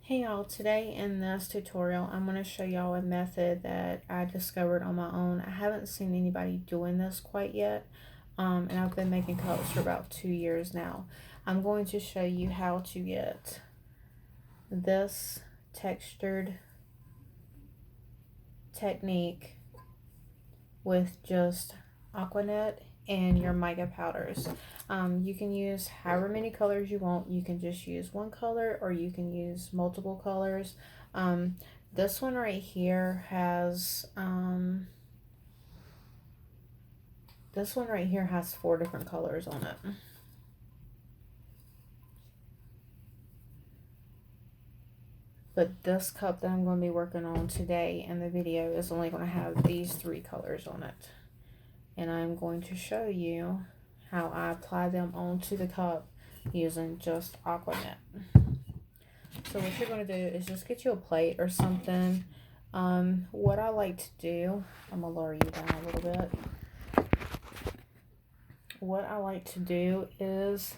Hey y'all, today in this tutorial I'm going to show y'all a method that I discovered on my own. I haven't seen anybody doing this quite yet, and I've been making cups for about 2 years now. I'm going to show you how to get this textured technique with just Aqua Net and your mica powders. You can use however many colors you want. You can just use one color or you can use multiple colors. This one right here has 4 different colors on it. But this cup that I'm going to be working on today in the video is only going to have these 3 colors on it. And I'm going to show you how I apply them onto the cup using just Aqua Net. So what you're going to do is just get you a plate or something. What I like to do, I'm going to lower you down a little bit. What I like to do is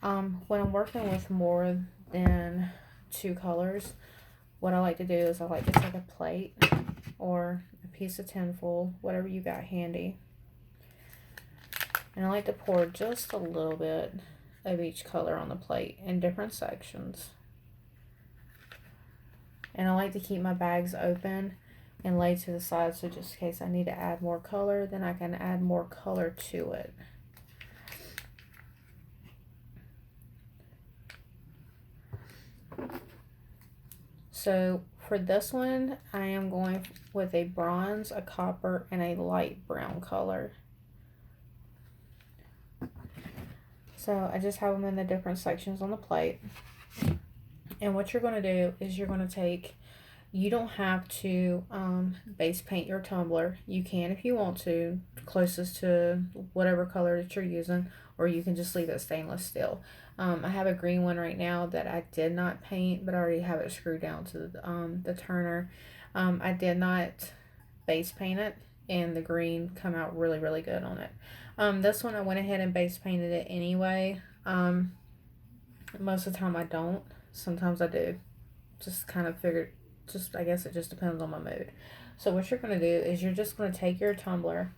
when I'm working with more than 2 colors, what I like to do is I like to take a plate or a piece of tinfoil, whatever you got handy. And I like to pour just a little bit of each color on the plate in different sections. And I like to keep my bags open and laid to the side, so just in case I need to add more color, then I can add more color to it. So for this one, I am going with a bronze, a copper, and a light brown color. So I just have them in the different sections on the plate. And what you're going to do is you're going to take, you don't have to base paint your tumbler. You can if you want to, closest to whatever color that you're using, or you can just leave it stainless steel. I have a green one right now that I did not paint, but I already have it screwed down to the turner. I did not base paint it, and the green come out really, really good on it. This one I went ahead and base painted it anyway. Most of the time I don't. Sometimes I do. Just kind of figured, I guess it just depends on my mood. So what you're going to do is you're just going to take your tumbler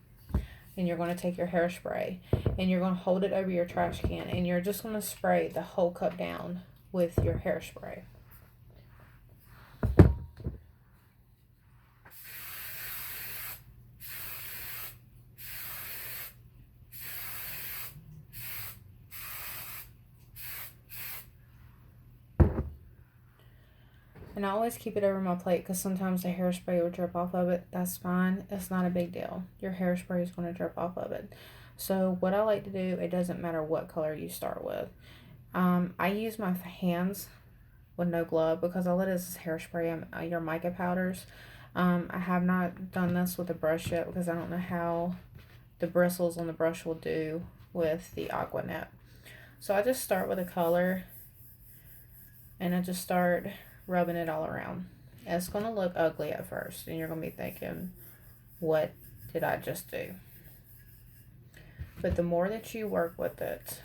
and you're going to take your hairspray and you're going to hold it over your trash can and you're just going to spray the whole cup down with your hairspray. And I always keep it over my plate because sometimes the hairspray will drip off of it. That's fine. It's not a big deal. Your hairspray is going to drip off of it. So what I like to do, it doesn't matter what color you start with. I use my hands with no glove because all it is hairspray and your mica powders. I have not done this with a brush yet because I don't know how the bristles on the brush will do with the Aqua Net. So I just start with a color and I just start rubbing it all around. It's going to look ugly at first and you're going to be thinking, what did I just do? But the more that you work with it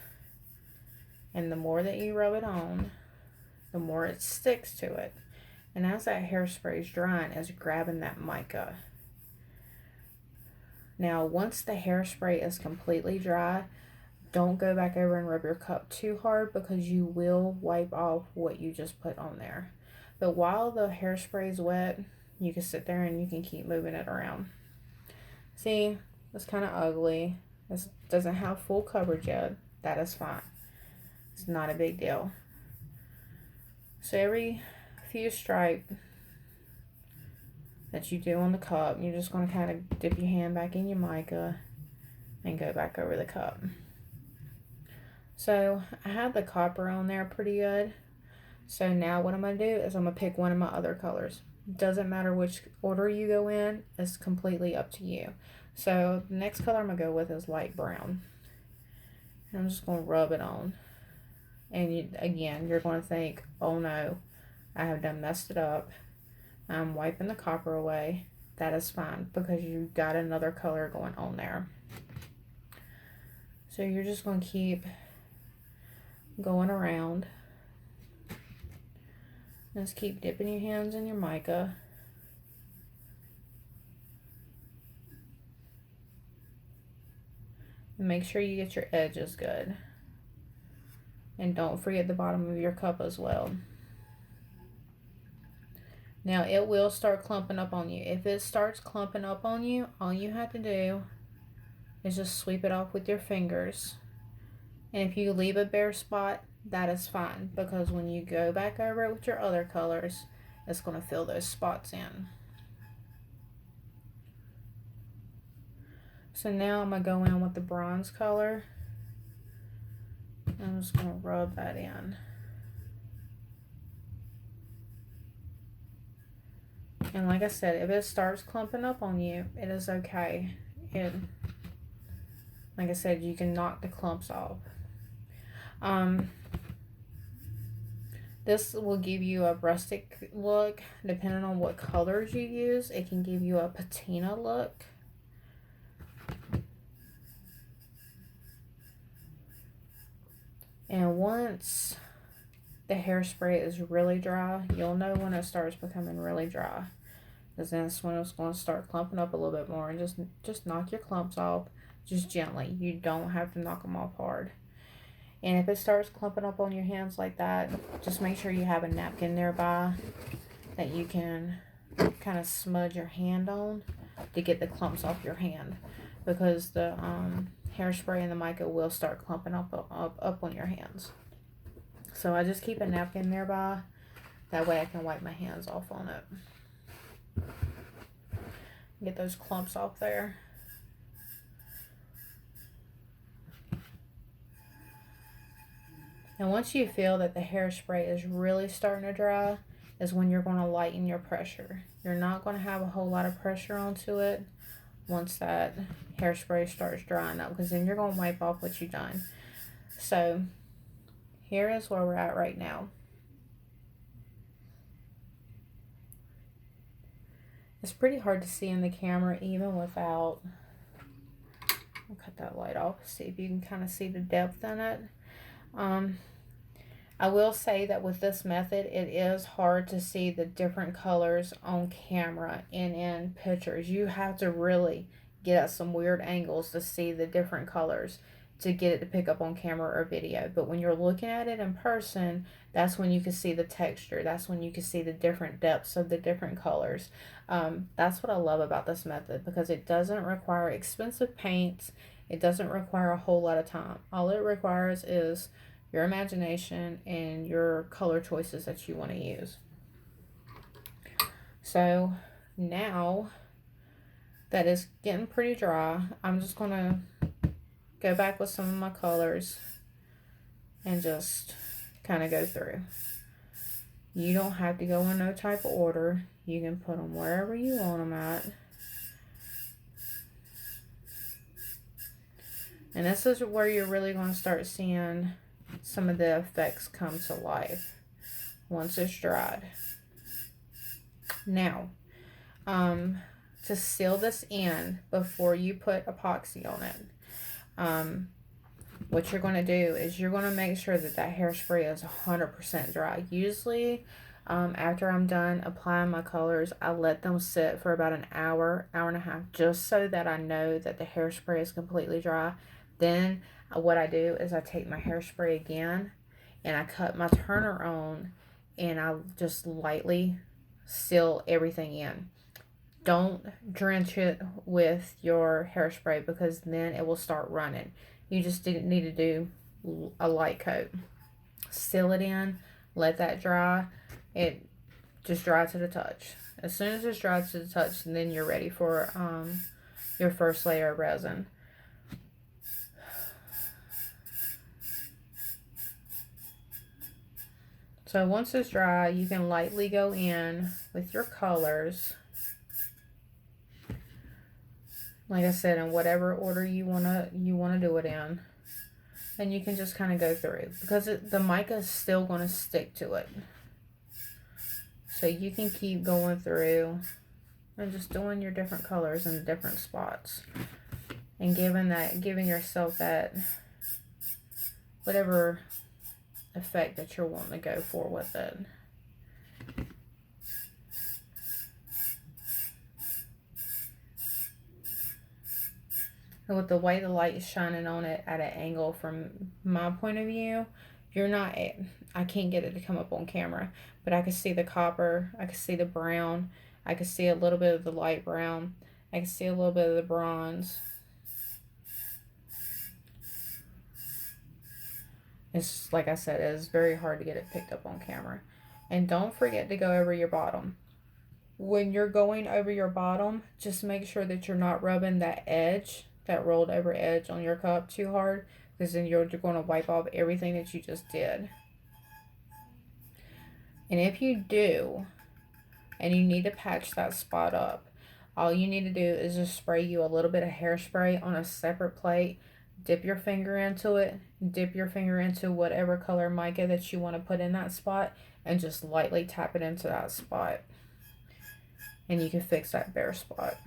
and the more that you rub it on, the more it sticks to it. And as that hairspray is drying, it's grabbing that mica. Now once the hairspray is completely dry, don't go back over and rub your cup too hard because you will wipe off what you just put on there. But while the hairspray is wet, you can sit there and you can keep moving it around. See, it's kind of ugly. This doesn't have full coverage yet. That is fine. It's not a big deal. So every few stripes that you do on the cup, you're just going to kind of dip your hand back in your mica and go back over the cup. So I have the copper on there pretty good. So now what I'm going to do is I'm going to pick one of my other colors. Doesn't matter which order you go in. It's completely up to you. So the next color I'm going to go with is light brown. And I'm just going to rub it on. And again, you're going to think, oh no, I have done messed it up. I'm wiping the copper away. That is fine because you've got another color going on there. So you're just going to keep going around Just keep dipping your hands in your mica. Make sure you get your edges good. And don't forget the bottom of your cup as well. Now it will start clumping up on you. If it starts clumping up on you, all you have to do is just sweep it off with your fingers. And if you leave a bare spot, that is fine, because when you go back over it with your other colors, it's going to fill those spots in. So now I'm going to go in with the bronze color. I'm just going to rub that in. And like I said, if it starts clumping up on you, it is okay. Like I said, you can knock the clumps off. This will give you a rustic look depending on what colors you use. It can give you a patina look. And once the hairspray is really dry, you'll know when it starts becoming really dry, because that's when it's going to start clumping up a little bit more. And just knock your clumps off, just gently. You don't have to knock them off hard. And if it starts clumping up on your hands like that, just make sure you have a napkin nearby that you can kind of smudge your hand on to get the clumps off your hand, because the hairspray and the mica will start clumping up on your hands. So I just keep a napkin nearby. That way I can wipe my hands off on it. Get those clumps off there. And once you feel that the hairspray is really starting to dry, is when you're going to lighten your pressure. You're not going to have a whole lot of pressure onto it once that hairspray starts drying up, because then you're going to wipe off what you've done. So here is where we're at right now. It's pretty hard to see in the camera even without, I'll cut that light off, see if you can kind of see the depth in it. I will say that with this method, it is hard to see the different colors on camera and in pictures. You have to really get at some weird angles to see the different colors to get it to pick up on camera or video. But when you're looking at it in person, that's when you can see the texture. That's when you can see the different depths of the different colors. That's what I love about this method, because it doesn't require expensive paints. It doesn't require a whole lot of time. All it requires is your imagination and your color choices that you want to use. So now that it's getting pretty dry, I'm just going to go back with some of my colors and just kind of go through. You don't have to go in no type of order. You can put them wherever you want them at. And this is where you're really going to start seeing some of the effects come to life once it's dried. Now, to seal this in before you put epoxy on it, what you're going to do is you're going to make sure that that hairspray is 100% dry. Usually, after I'm done applying my colors, I let them sit for about an hour, hour and a half, just so that I know that the hairspray is completely dry. Then what I do is I take my hairspray again and I cut my turner on and I just lightly seal everything in. Don't drench it with your hairspray, because then it will start running. You just need to do a light coat. Seal it in, let that dry. It just dry to the touch. As soon as it's dry to the touch, then you're ready for your first layer of resin. So once it's dry, you can lightly go in with your colors. Like I said, in whatever order you wanna do it in. And you can just kind of go through, because the mica is still going to stick to it. So you can keep going through and just doing your different colors in different spots. And giving yourself that whatever effect that you're wanting to go for with it. with the way the light is shining on it at an angle from my point of view, I can't get it to come up on camera, but I can see the copper, I can see the brown, I can see a little bit of the light brown, I can see a little bit of the bronze. It's like I said, it is very hard to get it picked up on camera. And don't forget to go over your bottom. When you're going over your bottom, just make sure that you're not rubbing that edge, that rolled over edge on your cup too hard, because then you're going to wipe off everything that you just did. And if you do, and you need to patch that spot up, all you need to do is just spray you a little bit of hairspray on a separate plate. Dip your finger into it. Dip your finger into whatever color mica that you want to put in that spot, and just lightly tap it into that spot. And you can fix that bare spot.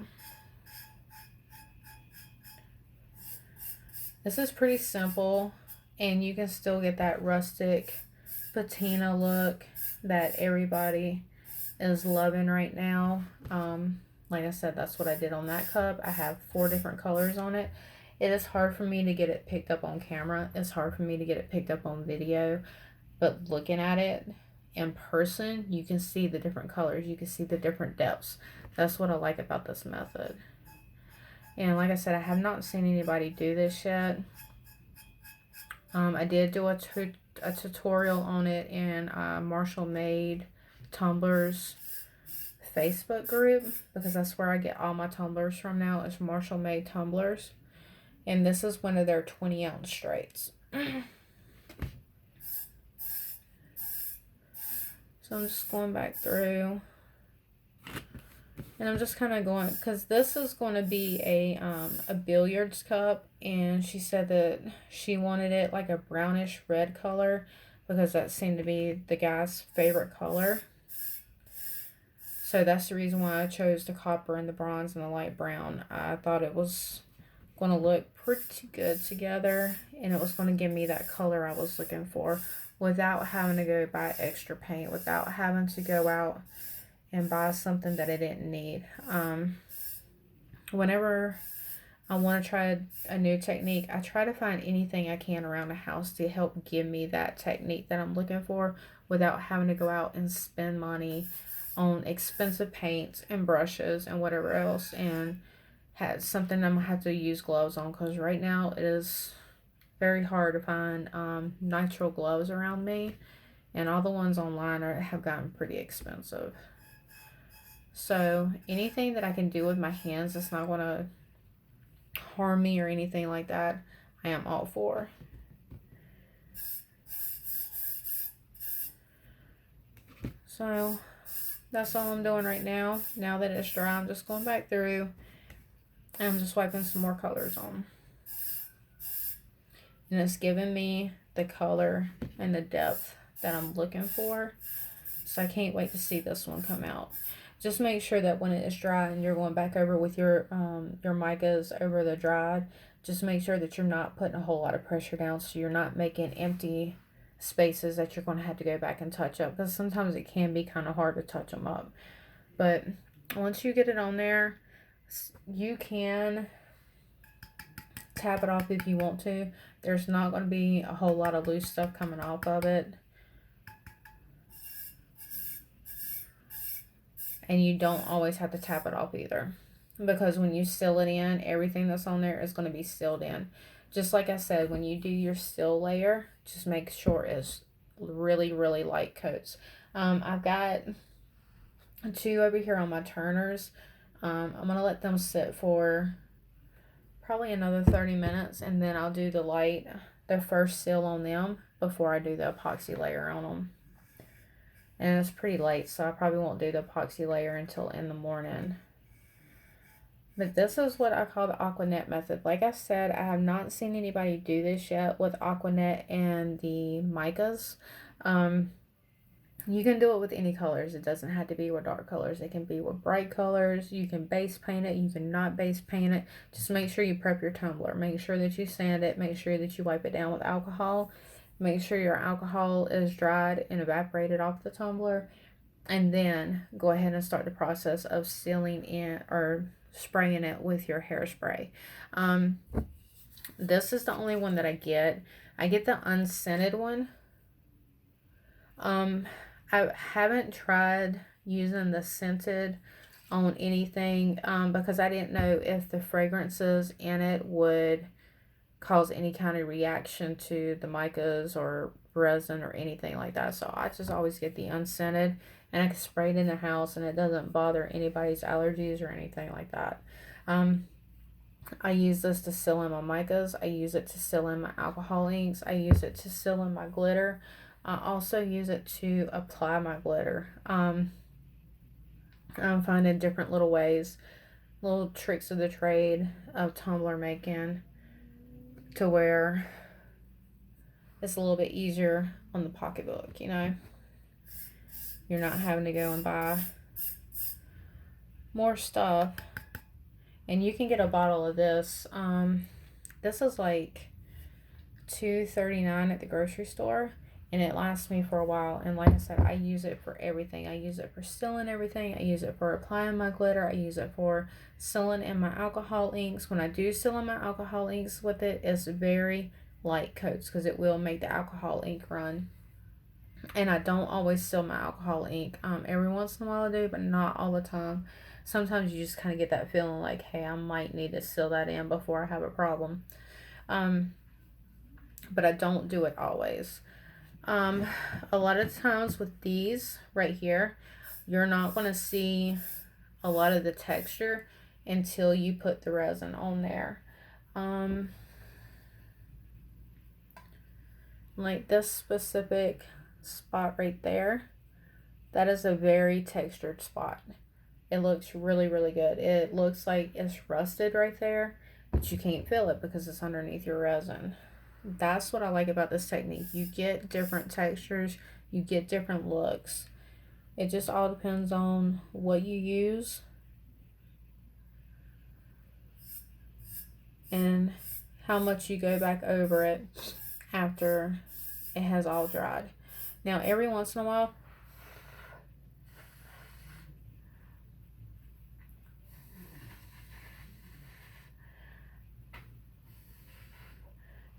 This is pretty simple, and you can still get that rustic patina look that everybody is loving right now. Like I said, that's what I did on that cup. I have 4 different colors on it. It is hard for me to get it picked up on camera. It's hard for me to get it picked up on video. But looking at it in person, you can see the different colors. You can see the different depths. That's what I like about this method. And like I said, I have not seen anybody do this yet. I did do a tutorial on it in Marshall Made Tumblers Facebook group, because that's where I get all my tumblers from now, is Marshall Made Tumblers. And this is one of their 20-ounce straights. So I'm just going back through. And I'm just kind of going, because this is going to be a billiards cup. And she said that she wanted it like a brownish red color, because that seemed to be the guy's favorite color. So that's the reason why I chose the copper and the bronze and the light brown. I thought it was going to look pretty good together, and it was going to give me that color I was looking for without having to go buy extra paint, without having to go out and buy something that I didn't need. Whenever I want to try a new technique, I try to find anything I can around the house to help give me that technique that I'm looking for without having to go out and spend money on expensive paints and brushes and whatever else, and had something I'm gonna have to use gloves on, because right now it is very hard to find nitrile gloves around me, and all the ones online have gotten pretty expensive. So anything that I can do with my hands that's not going to harm me or anything like that, I am all for. So that's all I'm doing right now. Now that it's dry, I'm just going back through and I'm just wiping some more colors on. And it's giving me the color and the depth that I'm looking for. So I can't wait to see this one come out. Just make sure that when it is dry and you're going back over with your micas over the dried, just make sure that you're not putting a whole lot of pressure down, so you're not making empty spaces that you're going to have to go back and touch up, because sometimes it can be kind of hard to touch them up. But once you get it on there, you can tap it off if you want to. There's not going to be a whole lot of loose stuff coming off of it. And you don't always have to tap it off either, because when you seal it in, everything that's on there is going to be sealed in. Just like I said, when you do your seal layer, just make sure it's really, really light coats. I've got 2 over here on my turners. I'm going to let them sit for probably another 30 minutes, and then I'll do the first seal on them before I do the epoxy layer on them. And it's pretty late, so I probably won't do the epoxy layer until in the morning. But this is what I call the Aqua Net method. Like I said, I have not seen anybody do this yet with Aqua Net and the micas. You can do it with any colors. It doesn't have to be with dark colors. It can be with bright colors. You can base paint it. You can not base paint it. Just make sure you prep your tumbler. Make sure that you sand it. Make sure that you wipe it down with alcohol. Make sure your alcohol is dried and evaporated off the tumbler. And then go ahead and start the process of sealing in or spraying it with your hairspray. This is the only one that I get. I get the unscented one. I haven't tried using the scented on anything because I didn't know if the fragrances in it would cause any kind of reaction to the micas or resin or anything like that. So I just always get the unscented, and I can spray it in the house and it doesn't bother anybody's allergies or anything like that. I use this to seal in my micas. I use it to seal in my alcohol inks. I use it to seal in my glitter. I also use it to apply my glitter. I'm finding different little ways, little tricks of the trade of tumbler making to where it's a little bit easier on the pocketbook, you know. You're not having to go and buy more stuff. And you can get a bottle of this. This is like $2.39 at the grocery store, and it lasts me for a while. And like I said, I use it for everything. I use it for sealing everything. I use it for applying my glitter. I use it for sealing in my alcohol inks. When I do seal in my alcohol inks with it, it's very light coats because it will make the alcohol ink run. And I don't always seal my alcohol ink. Every once in a while I do, but not all the time. Sometimes you just kind of get that feeling like, hey, I might need to seal that in before I have a problem. But I don't do it always. A lot of times with these right here, you're not going to see a lot of the texture until you put the resin on there. Like this specific spot right there, that is a very textured spot. It looks really, really good. It looks like it's rusted right there, but you can't feel it because it's underneath your resin. That's what I like about this technique. You get different textures, you get different looks. It just all depends on what you use and how much you go back over it after it has all dried. Now, every once in a while,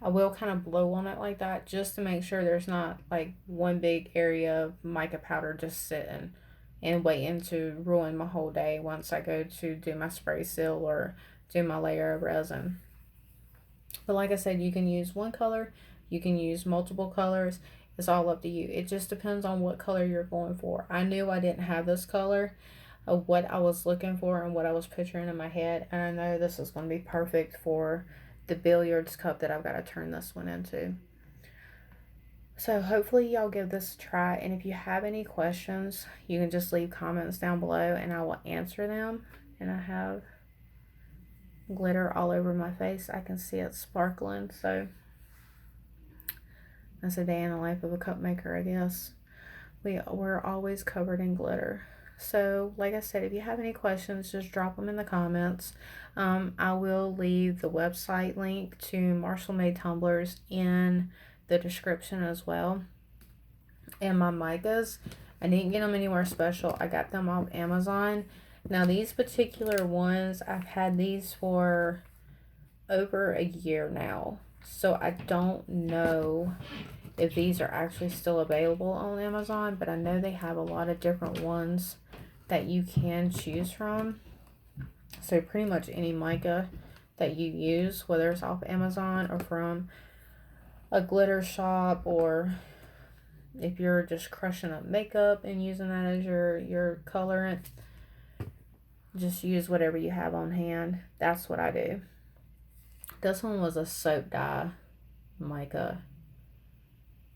I will kind of blow on it like that just to make sure there's not like one big area of mica powder just sitting and waiting to ruin my whole day once I go to do my spray seal or do my layer of resin. But like I said, you can use one color, you can use multiple colors. It's all up to you. It just depends on what color you're going for. I knew I didn't have this color of what I was looking for and what I was picturing in my head. And I know this is going to be perfect for the billiards cup that I've got to turn this one into. So hopefully y'all give this a try. And if you have any questions, you can just leave comments down below and I will answer them. And I have glitter all over my face. I can see it sparkling. So that's a day in the life of a cup maker, I guess. We're always covered in glitter. So, like I said, if you have any questions, just drop them in the comments. I will leave the website link to Marshall Made Tumblers in the description as well. And my micas, I didn't get them anywhere special. I got them off Amazon. Now, these particular ones, I've had these for over a year now. So, I don't know if these are actually still available on Amazon, but I know they have a lot of different ones that you can choose from. So pretty much any mica that you use, whether it's off Amazon or from a glitter shop, or if you're just crushing up makeup and using that as your colorant, just use whatever you have on hand. That's what I do. This one was a soap dye mica,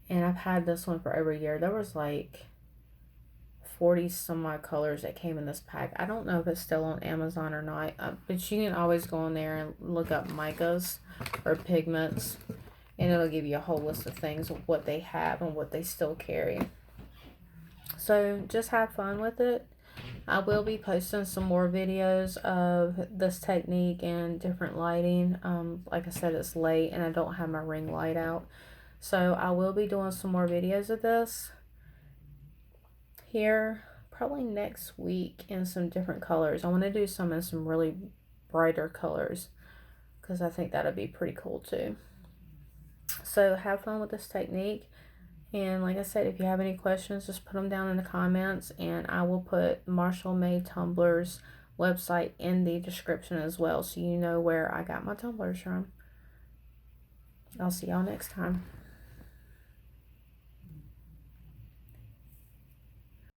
and I've had this one for over a year. There was like 40 some odd colors that came in this pack. I don't know if it's still on Amazon or not, but you can always go on there and look up micas or pigments, and it'll give you a whole list of things of what they have and what they still carry. So just have fun with it. I will be posting some more videos of this technique and different lighting. Like I said, it's late and I don't have my ring light out. So I will be doing some more videos of this here probably next week in some different colors. I want to do some in some really brighter colors because I think that'll be pretty cool too. So have fun with this technique. And like I said, if you have any questions, just put them down in the comments, and I will put Marshall Made Tumblers website in the description as well, so you know where I got my tumblers from. I'll see y'all next time.